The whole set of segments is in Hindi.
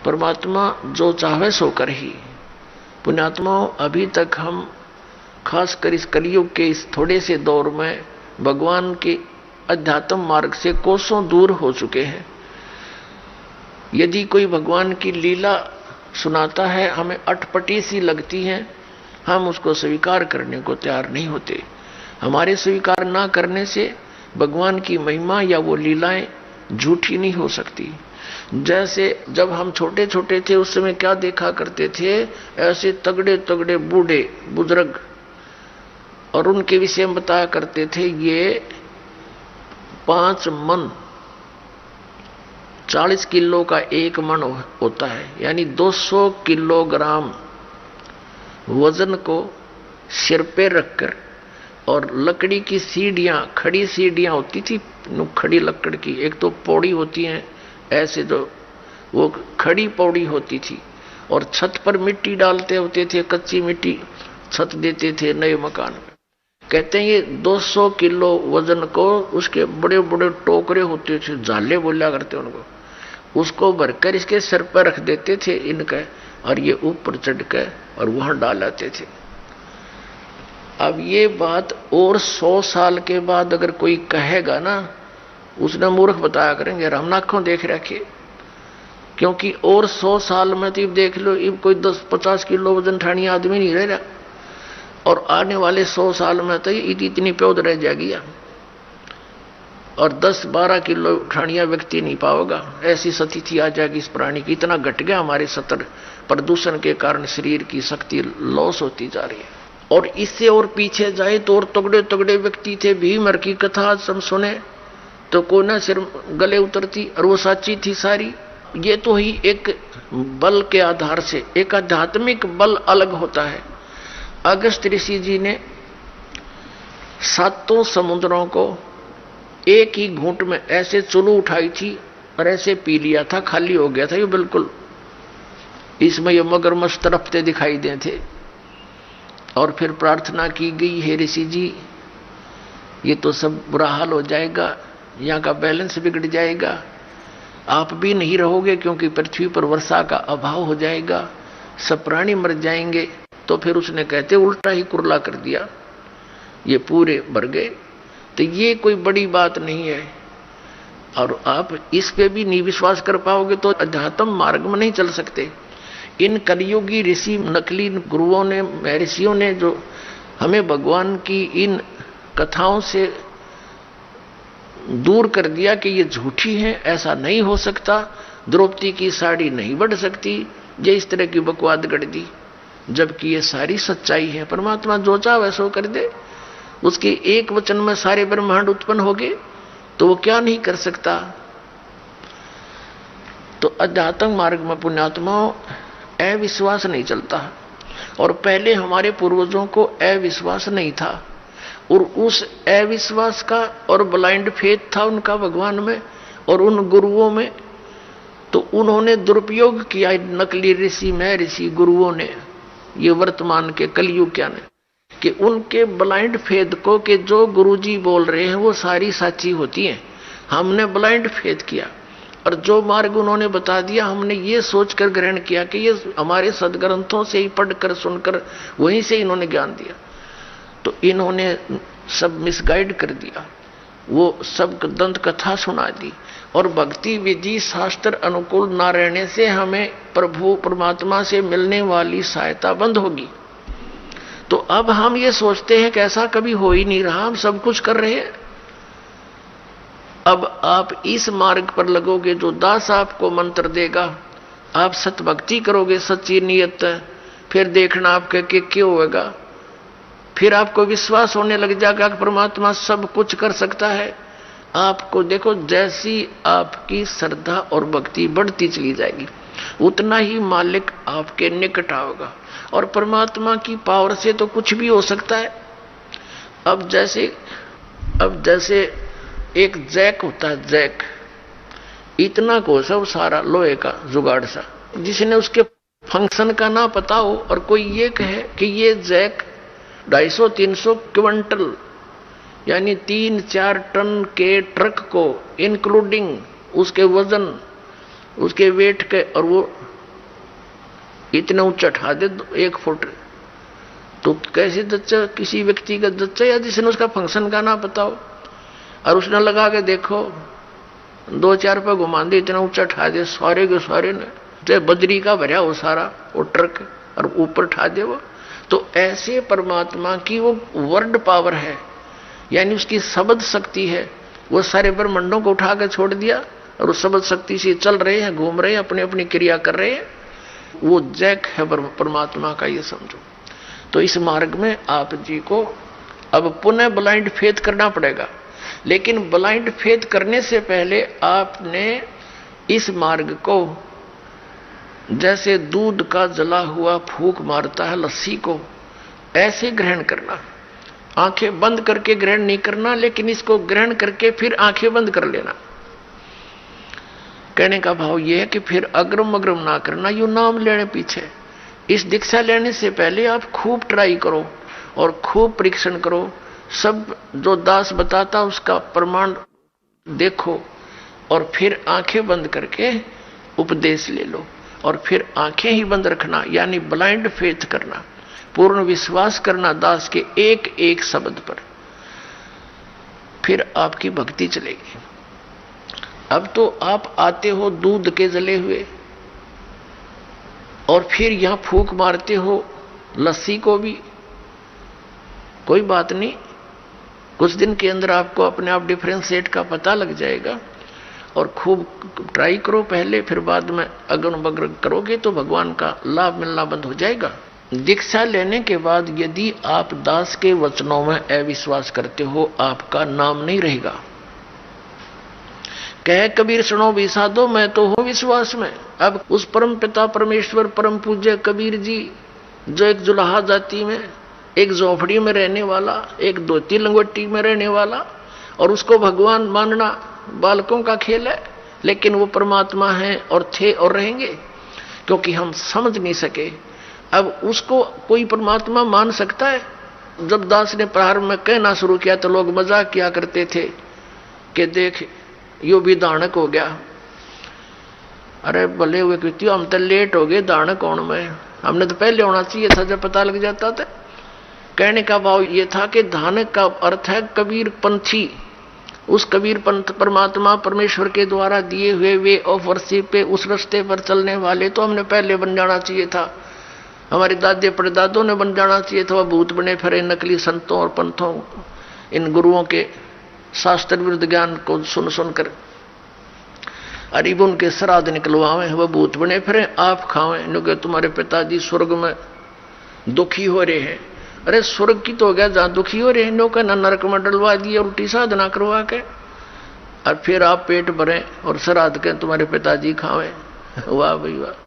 परमात्मा जो चाहे सो कर ही। पुण्यात्माओं, अभी तक हम खासकर इस कलयुग के इस थोड़े से दौर में भगवान के अध्यात्म मार्ग से कोसों दूर हो चुके हैं। यदि कोई भगवान की लीला सुनाता है, हमें अटपटी सी लगती है, हम उसको स्वीकार करने को तैयार नहीं होते। हमारे स्वीकार ना करने से भगवान की महिमा या वो लीलाएं झूठी नहीं हो सकती। जैसे जब हम छोटे छोटे थे उस समय क्या देखा करते थे, ऐसे तगड़े तगड़े बूढ़े बुजुर्ग, और उनके विषय में बताया करते थे ये 5 मन 40 किलो का 1 मन होता है, यानी 200 किलोग्राम वजन को सिर पे रखकर, और लकड़ी की सीढ़ियां, खड़ी सीढ़ियां होती थी, खड़ी लकड़ की, एक तो पौड़ी होती है ऐसे जो वो खड़ी पौड़ी होती थी, और छत पर मिट्टी डालते होते थे, कच्ची मिट्टी छत देते थे नए मकान में। कहते हैं ये 200 किलो वजन को उसके बड़े बड़े टोकरे होते थे, झाले बोला करते उनको, उसको भरकर इसके सिर पर रख देते थे इनके, और ये ऊपर चढ़ के और वहां डालाते थे। अब ये बात और 100 साल के बाद अगर कोई कहेगा ना, उसने मूर्ख बताया करेंगे, हम आंखों देख रखे। क्योंकि और 100 साल में तो इब देख लो, इब कोई 10-50 किलो वजन ठानी आदमी नहीं रह रहा, और आने वाले 100 साल में तो इतनी प्योद रह जाएगी, और 10-12 किलो ठानिया व्यक्ति नहीं पाओगा। ऐसी स्थिति आ जाएगी इस प्राणी की। इतना घट गया हमारे सतर, प्रदूषण के कारण शरीर की शक्ति लॉस होती जा रही है। और इससे और पीछे जाए तो और तगड़े तगड़े व्यक्ति थे। भीमर की कथा हम सुने तो कोना सिर गले उतरती, और वो सच्ची थी सारी। ये तो ही एक बल के आधार से, एक आध्यात्मिक बल अलग होता है। अगस्त ऋषि जी ने 7 समुद्रों को एक ही घूंट में ऐसे चुलू उठाई थी और ऐसे पी लिया था, खाली हो गया था ये बिल्कुल। इसमें ये मगरमच्छ तड़पते दिखाई दे थे। और फिर प्रार्थना की गई, हे ऋषि जी ये तो सब बुरा हाल हो जाएगा, यहाँ का बैलेंस बिगड़ जाएगा, आप भी नहीं रहोगे क्योंकि पृथ्वी पर वर्षा का अभाव हो जाएगा, सब प्राणी मर जाएंगे। तो फिर उसने कहते उल्टा ही कुरला कर दिया, ये पूरे मर गए। तो ये कोई बड़ी बात नहीं है। और आप इस पे भी नहीं विश्वास कर पाओगे तो अध्यात्म मार्ग में नहीं चल सकते। इन कलियुगी ऋषि, नकली गुरुओं ने, महर्षियों ने जो हमें भगवान की इन कथाओं से दूर कर दिया कि ये झूठी है, ऐसा नहीं हो सकता, द्रौपदी की साड़ी नहीं बढ़ सकती, ये इस तरह की बकवाद गढ़ दी, जबकि ये सारी सच्चाई है। परमात्मा जो चाहे वैसो कर दे, उसके एक वचन में सारे ब्रह्मांड उत्पन्न हो गए, तो वो क्या नहीं कर सकता। तो अध्यात्म मार्ग में पुण्यात्माओं अविश्वास नहीं चलता। और पहले हमारे पूर्वजों को अविश्वास नहीं था, और उस अविश्वास का और ब्लाइंड फेथ था उनका भगवान में और उन गुरुओं में। तो उन्होंने दुरुपयोग किया, नकली ऋषि, महर्षि, गुरुओं ने, ये वर्तमान के कलयुग क्या ने, कि उनके ब्लाइंड फेथ को कि जो गुरुजी बोल रहे हैं वो सारी सच्ची होती हैं, हमने ब्लाइंड फेथ किया। और जो मार्ग उन्होंने बता दिया हमने ये सोचकर ग्रहण किया कि ये हमारे सदग्रंथों से ही पढ़कर सुनकर वहीं से इन्होंने ज्ञान दिया। तो इन्होंने सब मिसगाइड कर दिया, वो सब दंत कथा सुना दी। और भक्ति विधि शास्त्र अनुकूल ना रहने से हमें प्रभु परमात्मा से मिलने वाली सहायता बंद होगी। तो अब हम ये सोचते हैं कि ऐसा कभी हो ही नहीं रहा, हम सब कुछ कर रहे हैं। अब आप इस मार्ग पर लगोगे, जो दास आपको मंत्र देगा, आप सतभक्ति करोगे सच्ची नियत, फिर देखना आपके कि क्यों होगा। फिर आपको विश्वास होने लग जाएगा कि परमात्मा सब कुछ कर सकता है। आपको देखो, जैसी आपकी श्रद्धा और भक्ति बढ़ती चली जाएगी, उतना ही मालिक आपके निकट आओगा। और परमात्मा की पावर से तो कुछ भी हो सकता है। अब जैसे एक जैक होता है, जैक इतना को सब सारा लोहे का जुगाड़ सा, जिसने उसके फंक्शन का ना पता हो और कोई ये कहे कि ये जैक 250-300 क्विंटल यानी 3-4 टन के ट्रक को इंक्लूडिंग उसके वजन, उसके वेट के, और वो इतना ऊंचा ठा दे 1 फुट, तो कैसे जच्चा किसी व्यक्ति का जच्चा, या जिसने उसका फंक्शन का ना पता हो और उसने लगा के देखो 2-4 पे घुमा दे, इतना ऊंचा ठा दे सारे के सारे ने, चाहे बजरी का भरा वो सारा वो ट्रक, और ऊपर ठा दे वो। तो ऐसे परमात्मा की वो वर्ड पावर है, यानी उसकी शब्द शक्ति है। वो सारे ब्रह्मांडों को उठा के छोड़ दिया और उस शब्द शक्ति से चल रहे हैं, घूम रहे हैं, अपनी अपनी क्रिया कर रहे हैं। वो जैक है परमात्मा का, ये समझो। तो इस मार्ग में आप जी को अब पुनः ब्लाइंड फेथ करना पड़ेगा, लेकिन ब्लाइंड फेथ करने से पहले आपने इस मार्ग को जैसे दूध का जला हुआ फूंक मारता है लस्सी को, ऐसे ग्रहण करना। आंखें बंद करके ग्रहण नहीं करना, लेकिन इसको ग्रहण करके फिर आंखें बंद कर लेना। कहने का भाव यह है कि फिर अग्रम अग्रम ना करना, यू नाम लेने पीछे। इस दीक्षा लेने से पहले आप खूब ट्राई करो और खूब परीक्षण करो, सब जो दास बताता उसका प्रमाण देखो, और फिर आंखें बंद करके उपदेश ले लो, और फिर आंखें ही बंद रखना, यानी ब्लाइंड फेथ करना, पूर्ण विश्वास करना दास के एक एक शब्द पर। फिर आपकी भक्ति चलेगी। अब तो आप आते हो दूध के जले हुए, और फिर यहां फूंक मारते हो लस्सी को भी, कोई बात नहीं, कुछ दिन के अंदर आपको अपने आप डिफरेंशिएट का पता लग जाएगा। और खूब ट्राई करो पहले, फिर बाद में अगन बगन करोगे तो भगवान का लाभ मिलना बंद हो जाएगा। दीक्षा लेने के बाद यदि आप दास के वचनों में अविश्वास करते हो, आपका नाम नहीं रहेगा। कह कबीर सुनो भी साधो, मैं तो हूं विश्वास में। अब उस परम पिता परमेश्वर परम पूज्य कबीर जी, जो एक जुलाहा जाति में, एक झोपड़ी में रहने वाला, एक धोती लंगोटी में रहने वाला, और उसको भगवान मानना बालकों का खेल है, लेकिन वो परमात्मा है और थे और रहेंगे, क्योंकि हम समझ नहीं सके। अब उसको कोई परमात्मा मान सकता है? जब दास ने प्रारंभ में कहना शुरू किया तो लोग मजाक किया करते थे कि देख यो भी दानक हो गया। अरे भले हुए कृत्य, हम तो लेट हो गए दानक होने में, हमने तो पहले होना चाहिए था जब पता लग जाता था। कहने का भाव ये था कि धानक का अर्थ है कबीर पंथी। उस कबीर पंथ परमात्मा परमेश्वर के द्वारा दिए हुए वे ऑफ वर्शिप पे, उस रास्ते पर चलने वाले तो हमने पहले बन जाना चाहिए था। हमारे दादे परदादों ने बन जाना चाहिए था। वह भूत बने फिरे नकली संतों और पंथों, इन गुरुओं के शास्त्र विरुद्ध ज्ञान को सुन सुनकर अरीब उनके श्राद्ध निकलवावे, वह भूत बने फिरे आप खावे, क्योंकि तुम्हारे पिताजी स्वर्ग में दुखी हो रहे हैं। अरे स्वर्ग की तो हो गया जहां दुखी हो रहे हैं, नो का नरक में डलवा दिए और उल्टी साधना करवा के, और फिर आप पेट भरे और श्राद्ध के तुम्हारे पिताजी खावे। वाह भाई वाह।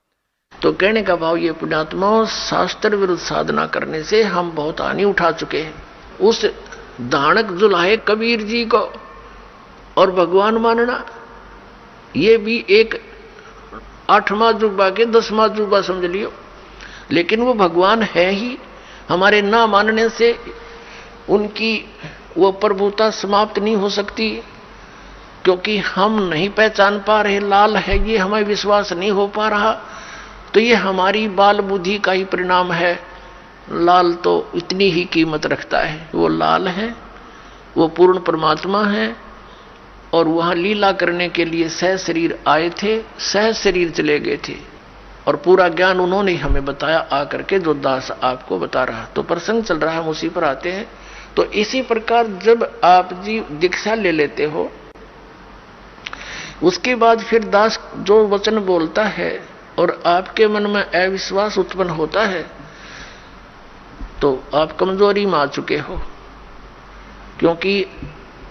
तो कहने का भाव ये पुण्यात्माओं, शास्त्र विरुद्ध साधना करने से हम बहुत हानि उठा चुके हैं। उस दानक जुलाहे कबीर जी को और भगवान मानना, ये भी एक 8वां जुबा के 10वां जुबा समझ लियो, लेकिन वो भगवान है ही। हमारे ना मानने से उनकी वो प्रभुता समाप्त नहीं हो सकती, क्योंकि हम नहीं पहचान पा रहे लाल है ये, हमें विश्वास नहीं हो पा रहा, तो ये हमारी बाल बुद्धि का ही परिणाम है। लाल तो इतनी ही कीमत रखता है, वो लाल है, वो पूर्ण परमात्मा है, और वहां लीला करने के लिए सह शरीर आए थे, सह शरीर चले गए थे, और पूरा ज्ञान उन्होंने हमें बताया आकर के, जो दास आपको बता रहा। तो प्रसंग चल रहा है, हम उसी पर आते हैं। तो इसी प्रकार जब आप जी दीक्षा ले लेते हो, उसके बाद फिर दास जो वचन बोलता है और आपके मन में अविश्वास उत्पन्न होता है, तो आप कमजोरी में आ चुके हो, क्योंकि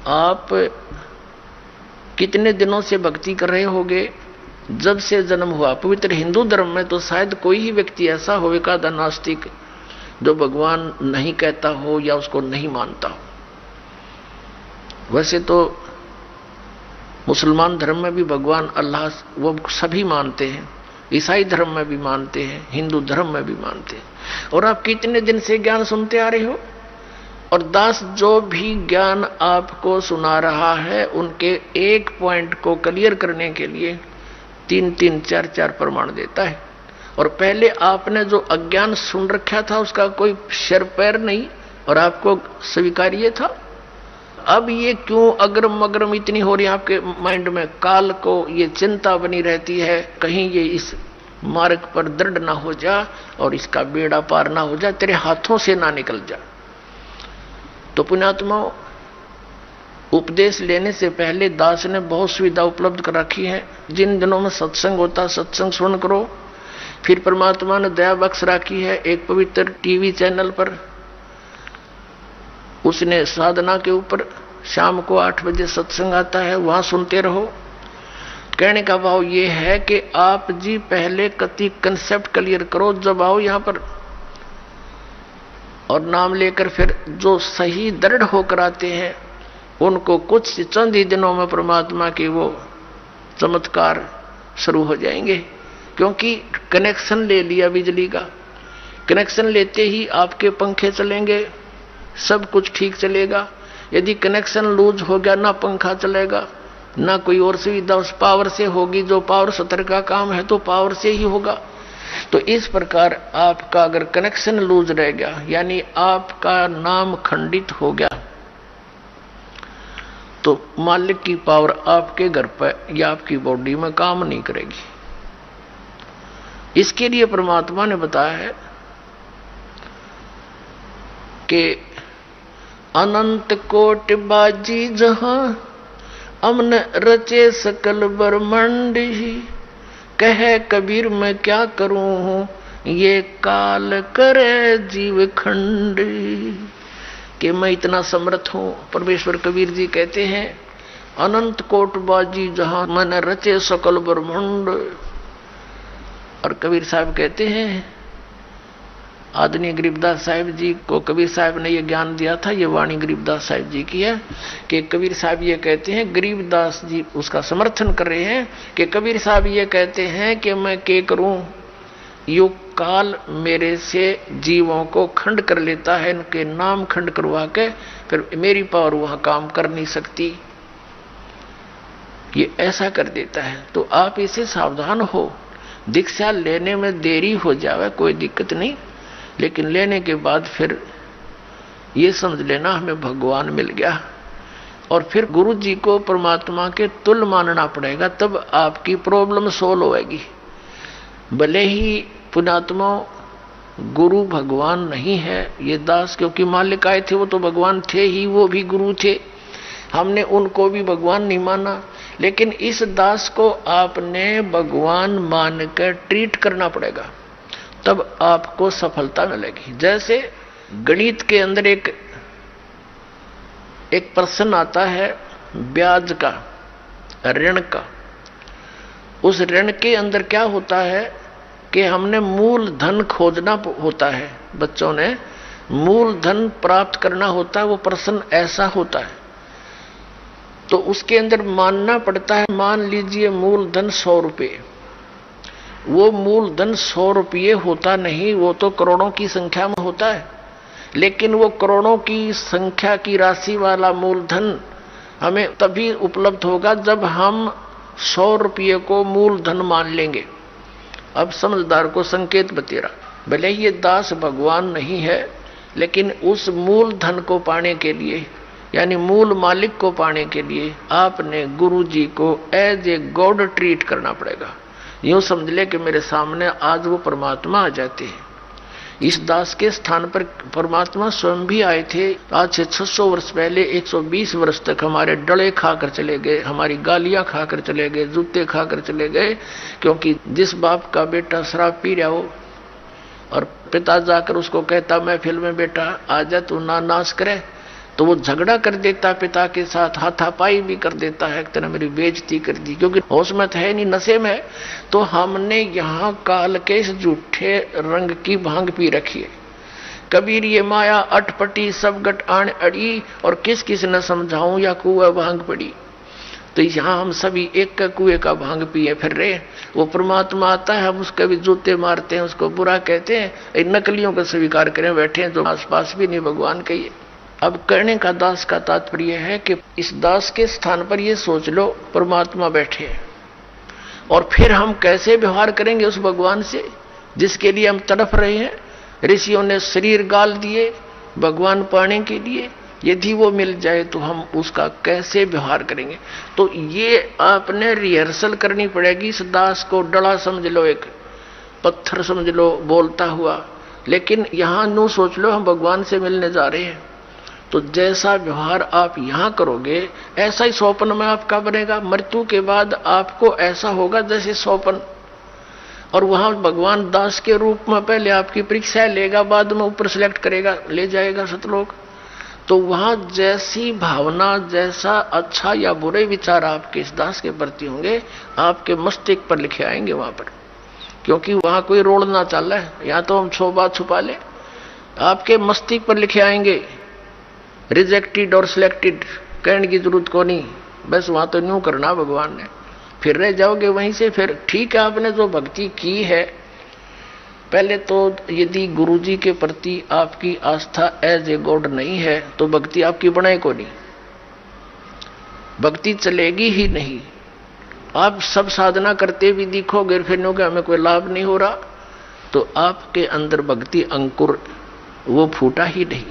आप कितने दिनों से भक्ति कर रहे होगे, जब से जन्म हुआ। पवित्र हिंदू धर्म में तो शायद कोई ही व्यक्ति ऐसा होगा नास्तिक जो भगवान नहीं कहता हो या उसको नहीं मानता हो। वैसे तो मुसलमान धर्म में भी भगवान अल्लाह वो सभी मानते हैं, ईसाई धर्म में भी मानते हैं, हिंदू धर्म में भी मानते हैं। और आप कितने दिन से ज्ञान सुनते आ रहे हो, और दास जो भी ज्ञान आपको सुना रहा है उनके एक पॉइंट को क्लियर करने के लिए 3-3, 4-4 प्रमाण देता है। और पहले आपने जो अज्ञान सुन रखा था उसका कोई सिर पैर नहीं और आपको स्वीकार्य था। अब ये क्यों अग्रम अग्रम इतनी हो रही है आपके माइंड में? काल को ये चिंता बनी रहती है, कहीं ये इस मार्ग पर दृढ़ ना हो जा और इसका बेड़ा पार ना हो जा, तेरे हाथों से ना निकल जा। तो पुण्यात्माओं, उपदेश लेने से पहले दास ने बहुत सुविधा उपलब्ध कर रखी है। जिन दिनों में सत्संग होता सत्संग सुन करो। फिर परमात्मा ने दया बख्श रखी है एक पवित्र टीवी चैनल पर, उसने साधना के ऊपर शाम को 8 बजे सत्संग आता है, वहां सुनते रहो। कहने का भाव ये है कि आप जी पहले कति कंसेप्ट क्लियर करो, जब आओ यहां पर और नाम लेकर फिर जो सही दृढ़ होकर आते हैं उनको कुछ चंद ही दिनों में परमात्मा की वो चमत्कार शुरू हो जाएंगे। क्योंकि कनेक्शन ले लिया बिजली का, कनेक्शन लेते ही आपके पंखे चलेंगे, सब कुछ ठीक चलेगा। यदि कनेक्शन लूज हो गया, ना पंखा चलेगा ना कोई और सुविधा उस पावर से होगी। जो पावर सत्र का काम है तो पावर से ही होगा। तो इस प्रकार आपका अगर कनेक्शन लूज रह गया, यानी आपका नाम खंडित हो गया, तो मालिक की पावर आपके घर पर या आपकी बॉडी में काम नहीं करेगी। इसके लिए परमात्मा ने बताया है कि अनंत कोटि बाजी जहां अमन रचे सकल ब्रह्मांड ही, कहे कबीर मैं क्या करूं ये काल करे जीव खंड। कि मैं इतना समर्थ हूं। परमेश्वर कबीर जी कहते हैं अनंत कोट बाजी जहां मन रचे सकल ब्रह्मांड। और कबीर साहब कहते हैं, आदरणीय गरीबदास साहिब जी को कबीर साहब ने यह ज्ञान दिया था, ये वाणी गरीबदास साहिब जी की है कि कबीर साहब ये कहते हैं, गरीबदास जी उसका समर्थन कर रहे हैं कि कबीर साहब ये कहते हैं कि मैं क्या करूं, युग काल मेरे से जीवों को खंड कर लेता है, इनके नाम खंड करवा के फिर मेरी पावर वहां काम कर नहीं सकती, ये ऐसा कर देता है। तो आप इसे सावधान हो। दीक्षा लेने में देरी हो जावे कोई दिक्कत नहीं, लेकिन लेने के बाद फिर ये समझ लेना हमें भगवान मिल गया और फिर गुरु जी को परमात्मा के तुल्य मानना पड़ेगा, तब आपकी प्रॉब्लम सोल्व होएगी। भले ही पुण्यात्मा गुरु भगवान नहीं है, ये दास क्योंकि मालिक आए थे वो तो भगवान थे ही, वो भी गुरु थे, हमने उनको भी भगवान नहीं माना, लेकिन इस दास को आपने भगवान मानकर ट्रीट करना पड़ेगा, तब आपको सफलता मिलेगी। जैसे गणित के अंदर एक प्रश्न आता है ब्याज का, ऋण का। उस ऋण के अंदर क्या होता है कि हमने मूल धन खोजना होता है, बच्चों ने मूल धन प्राप्त करना होता है, वो प्रश्न ऐसा होता है। तो उसके अंदर मानना पड़ता है, मान लीजिए मूल धन 100 रुपये, वो मूल धन 100 रुपये होता नहीं, वो तो करोड़ों की संख्या में होता है, लेकिन वो करोड़ों की संख्या की राशि वाला मूलधन हमें तभी उपलब्ध होगा जब हम 100 रुपये को मूलधन मान लेंगे। अब समझदार को संकेत बतेरा, भले ही ये दास भगवान नहीं है, लेकिन उस मूलधन को पाने के लिए यानी मूल मालिक को पाने के लिए आपने गुरु जी को एज ए गॉड ट्रीट करना पड़ेगा। यूं समझ ले कि मेरे सामने आज वो परमात्मा आ जाते हैं। इस दास के स्थान पर परमात्मा स्वयं भी आए थे। आज से 600 वर्ष पहले 120 वर्ष तक हमारे डले खाकर चले गए, हमारी गालियां खाकर चले गए, जूते खाकर चले गए, क्योंकि जिस बाप का बेटा शराब पी रहा हो और पिता जाकर उसको कहता महफिल में बेटा आजा तू ना नाश करे, तो वो झगड़ा कर देता पिता के साथ, हाथापाई भी कर देता है, तेने मेरी बेइज्जती कर दी, क्योंकि होश में है नहीं, नशे में है। तो हमने यहाँ काल के इस झूठे रंग की भांग पी रखी है। कबीर ये माया अटपटी सब गट आण अड़ी, और किस किस न समझाऊं या कुआ भांग पड़ी। तो यहाँ हम सभी एक का कुएं का भांग पिए फिर रहे। वो परमात्मा आता है, हम उसके भी जूते मारते हैं, उसको बुरा कहते हैं, नकलियों को स्वीकार करें बैठे हैं, जो आसपास भी नहीं भगवान कहिए। अब कहने का दास का तात्पर्य है कि इस दास के स्थान पर ये सोच लो परमात्मा बैठे हैं, और फिर हम कैसे व्यवहार करेंगे उस भगवान से। जिसके लिए हम तड़प रहे हैं। ऋषियों ने शरीर गाल दिए भगवान पाने के लिए, यदि वो मिल जाए तो हम उसका कैसे व्यवहार करेंगे। तो ये आपने रिहर्सल करनी पड़ेगी। इस दास को डला समझ लो, एक पत्थर समझ लो बोलता हुआ, लेकिन यहां नो सोच लो हम भगवान से मिलने जा रहे हैं। तो जैसा व्यवहार आप यहां करोगे ऐसा ही स्वप्न में आपका बनेगा। मृत्यु के बाद आपको ऐसा होगा जैसे स्वप्न। और वहां भगवान दास के रूप में पहले आपकी परीक्षा लेगा, बाद में ऊपर सिलेक्ट करेगा, ले जाएगा सतलोक। तो वहां जैसी भावना, जैसा अच्छा या बुरे विचार आपके इस दास के प्रति होंगे, आपके मस्तिष्क पर लिखे आएंगे वहां पर। क्योंकि वहां कोई रोड ना चल रहा है, या तो हम बात छुपा ले, आपके मस्तिष्क पर लिखे आएंगे। रिजेक्टेड और सिलेक्टेड कहने की जरूरत को नहीं, बस वहां तो न्यू करना भगवान ने, फिर रह जाओगे वहीं से। फिर ठीक है, आपने जो भक्ति की है, पहले तो यदि गुरु जी के प्रति आपकी आस्था एज ए गॉड नहीं है तो भक्ति आपकी बने को नहीं, भक्ति चलेगी ही नहीं। आप सब साधना करते भी दिखोगे, फिर नो कि हमें कोई लाभ नहीं हो रहा, तो आपके अंदर भक्ति अंकुर वो फूटा ही नहीं।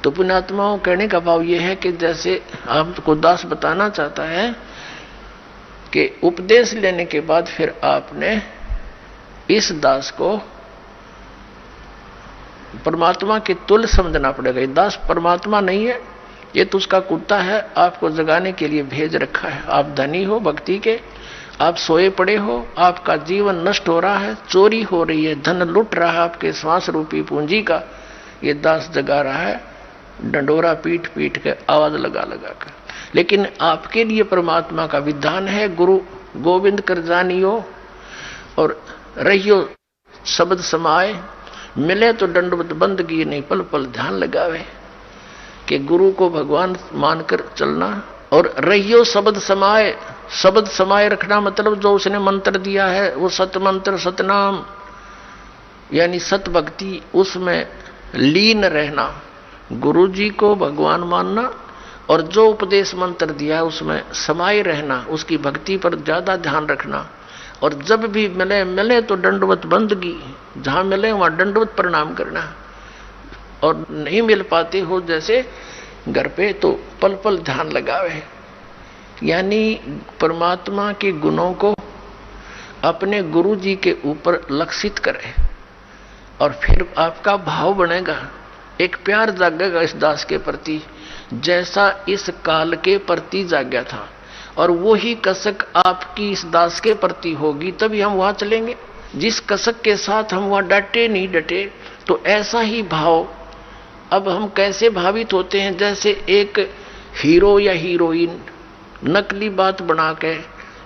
तो पुण्यात्माओं, कहने का भाव यह है कि जैसे आपको दास बताना चाहता है कि उपदेश लेने के बाद फिर आपने इस दास को परमात्मा के तुल्य समझना पड़ेगा। ये दास परमात्मा नहीं है, ये तो उसका कुत्ता है, आपको जगाने के लिए भेज रखा है। आप धनी हो भक्ति के, आप सोए पड़े हो, आपका जीवन नष्ट हो रहा है, चोरी हो रही है, धन लुट रहा है आपके श्वास रूपी पूंजी का, ये दास जगा रहा है डंडोरा पीट पीट के, आवाज लगा लगा कर। लेकिन आपके लिए परमात्मा का विधान है, गुरु गोविंद कर जानियो और रहियो शब्द समाए, मिले तो दंडवत बंदगी नहीं पल पल ध्यान लगावे, कि गुरु को भगवान मानकर चलना। और रहियो शब्द समाए, शब्द समाए रखना मतलब जो उसने मंत्र दिया है वो सत मंत्र सतनाम यानी सत भक्ति, उसमें लीन रहना, गुरु जी को भगवान मानना, और जो उपदेश मंत्र दिया है उसमें समाये रहना, उसकी भक्ति पर ज्यादा ध्यान रखना। और जब भी मिले तो दंडवत बंदगी, जहां मिले वहां दंडवत प्रणाम करना, और नहीं मिल पाते हो जैसे घर पे तो पल पल ध्यान लगावे। यानी परमात्मा के गुणों को अपने गुरु जी के ऊपर लक्षित करे, और फिर आपका भाव बनेगा, एक प्यार जागेगा इस दास के प्रति जैसा इस काल के प्रति जाग्या था। और वही कसक आपकी इस दास के प्रति होगी, तभी हम वहां चलेंगे। जिस कसक के साथ हम वहां डटे नहीं डटे, तो ऐसा ही भाव। अब हम कैसे भावित होते हैं, जैसे एक हीरो या हीरोइन नकली बात बना के,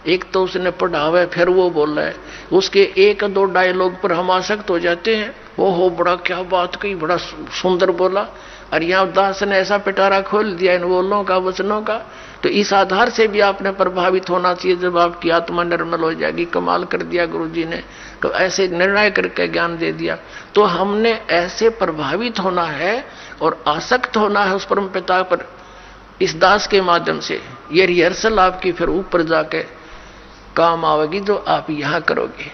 एक तो उसने पढ़ावे फिर वो बोल रहा है, उसके एक दो डायलॉग पर हम आसक्त हो जाते हैं। वो हो बड़ा क्या बात कही, बड़ा सुंदर बोला, और यहाँ दास ने ऐसा पिटारा खोल दिया इन बोलों का, वचनों का। तो इस आधार से भी आपने प्रभावित होना चाहिए। जब आपकी आत्मा निर्मल हो जाएगी, कमाल कर दिया गुरु जी ने, तो ऐसे निर्णय करके ज्ञान दे दिया। तो हमने ऐसे प्रभावित होना है और आसक्त होना है उस परम पिता पर इस दास के माध्यम से। ये रिहर्सल आपकी फिर ऊपर जाके काम आवेगी जो आप यहां करोगे।